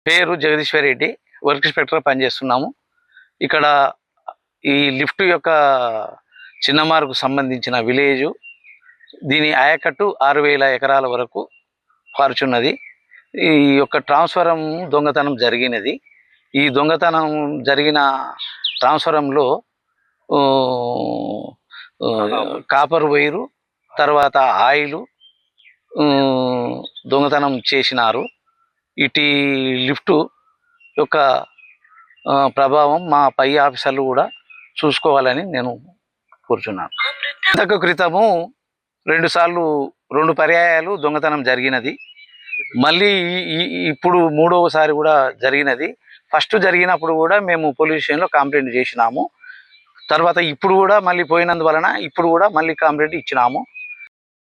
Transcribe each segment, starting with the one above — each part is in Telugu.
పేరు జగదీశ్వర్ రెడ్డి, వర్క్ ఇన్స్పెక్టర్ పనిచేస్తున్నాము. ఇక్కడ ఈ లిఫ్ట్ యొక్క చిన్నమారుకు సంబంధించిన విలేజు, దీని ఆయకట్టు 6,000 ఎకరాల వరకు పారుచున్నది. ఈ యొక్క ట్రాన్స్ఫారం దొంగతనం జరిగినది. ఈ దొంగతనం జరిగిన ట్రాన్స్ఫారంలో కాపర్ వైరు, తర్వాత ఆయిలు దొంగతనం చేసినారు. ఇటీ లిఫ్టు యొక్క ప్రభావం మా పై ఆఫీసర్లు కూడా చూసుకోవాలని నేను కోరుచున్నాను. ఇంతకు క్రితము 2 పర్యాయాలు దొంగతనం జరిగినది. మళ్ళీ ఇప్పుడు 3వసారి కూడా జరిగినది. ఫస్ట్ జరిగినప్పుడు కూడా మేము పోలీస్ స్టేషన్లో కంప్లైంట్ చేసినాము. తర్వాత ఇప్పుడు కూడా మళ్ళీ పోయినందువలన ఇప్పుడు కూడా మళ్ళీ కంప్లైంట్ ఇచ్చినాము.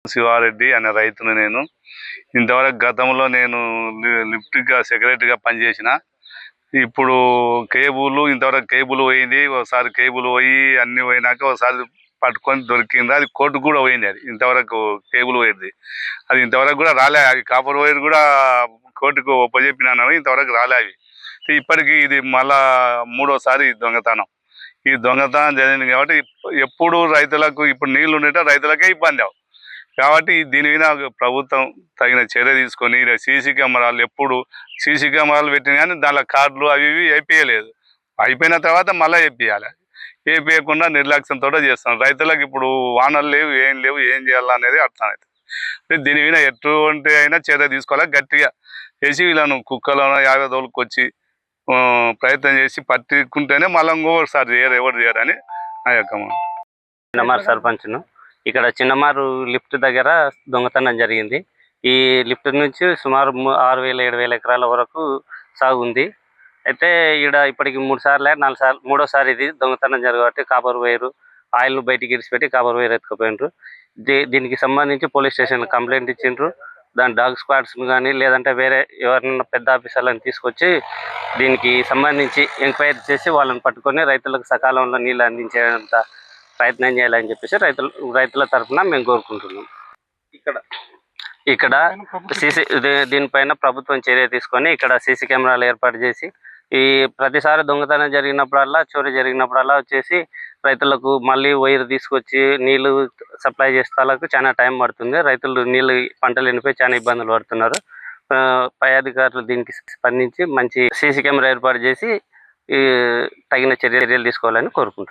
శివారెడ్డి అనే రైతును. నేను ఇంతవరకు గతంలో నేను లిఫ్ట్గా సెక్రటరీగా పనిచేసిన. ఇప్పుడు కేబుల్ ఇంతవరకు కేబుల్ పోయింది, ఒకసారి కేబుల్ పోయి అన్నీ పోయినాక ఒకసారి పట్టుకొని దొరికింది. అది కోర్టుకు కూడా పోయింది. అది ఇంతవరకు కేబుల్ పోయింది, అది ఇంతవరకు కూడా రాలే. అవి కాపర్ వైర్ కూడా కోర్టుకు ఒప్పజెప్పినాను, ఇంతవరకు రాలే అవి. ఇప్పటికీ ఇది మళ్ళా 3వసారి దొంగతనం. ఈ దొంగతనం జరిగింది కాబట్టి ఎప్పుడు రైతులకు ఇప్పుడు నీళ్లు ఉండేట రైతులకే ఇబ్బంది అవు కాబట్టి దీని మీద ప్రభుత్వం తగిన చర్య తీసుకొని సీసీ కెమెరాలు, ఎప్పుడు సీసీ కెమెరాలు పెట్టిన కానీ దానిలో కార్డులు అవి ఇవి వేయించలేదు. అయిపోయిన తర్వాత మళ్ళీ వేయించాలి. వేయించకుండా నిర్లక్ష్యంతో చేస్తాం. రైతులకు ఇప్పుడు వానలు లేవు, ఏం చేయాలనేది అర్థమవుతుంది. దీని మీద ఎటువంటి అయినా చర్య తీసుకోవాలి. గట్టిగా వేసి వీళ్ళను కుక్కలను 50 రోజులకు వచ్చి ప్రయత్నం చేసి పట్టుకుంటేనే మళ్ళీ ఇంకోసారి ఎవరు చేయరని నా యొక్క చిన్నమారు సర్పంచ్ను. ఇక్కడ చిన్నమారు లిఫ్ట్ దగ్గర దొంగతనం జరిగింది. ఈ లిఫ్ట్ నుంచి సుమారు 6,000-7,000 ఎకరాల వరకు సాగు ఉంది. అయితే ఇక్కడ ఇప్పటికి 3 సార్లు 4 సార్లు 3వసారి ఇది దొంగతనం జరగబట్టి కాపర్ వైరు ఆయిల్ను బయటికి ఇరిచిపెట్టి కాపర్ వైర్ ఎత్తుకుపోయినారు. దీనికి సంబంధించి పోలీస్ స్టేషన్ కంప్లైంట్ ఇచ్చిండ్రు. దాని డాగ్ స్క్వాడ్స్ను కానీ లేదంటే వేరే ఎవరైనా పెద్ద ఆఫీసర్లను తీసుకొచ్చి దీనికి సంబంధించి ఎంక్వైరీ చేసి వాళ్ళని పట్టుకొని రైతులకు సకాలంలో నీళ్ళు అందించేంత ప్రయత్నం చేయాలని చెప్పేసి రైతుల తరఫున మేము కోరుకుంటున్నాం. ఇక్కడ దీనిపైన ప్రభుత్వం చర్య తీసుకొని ఇక్కడ సీసీ కెమెరాలు ఏర్పాటు చేసి ఈ ప్రతిసారి దొంగతనం జరిగినప్పుడల్లా, చోరీ జరిగినప్పుడల్లా వచ్చేసి రైతులకు మళ్ళీ వైర్ తీసుకొచ్చి నీళ్లు సప్లై చేసే వాళ్ళకు చాలా టైం పడుతుంది. రైతులు నీళ్ళు పంటలు ఎండిపోయి చాలా ఇబ్బందులు పడుతున్నారు. పై అధికారులు దీనికి స్పందించి మంచి సీసీ కెమెరా ఏర్పాటు చేసి తగిన చర్యలు తీసుకోవాలని కోరుకుంటున్నాను.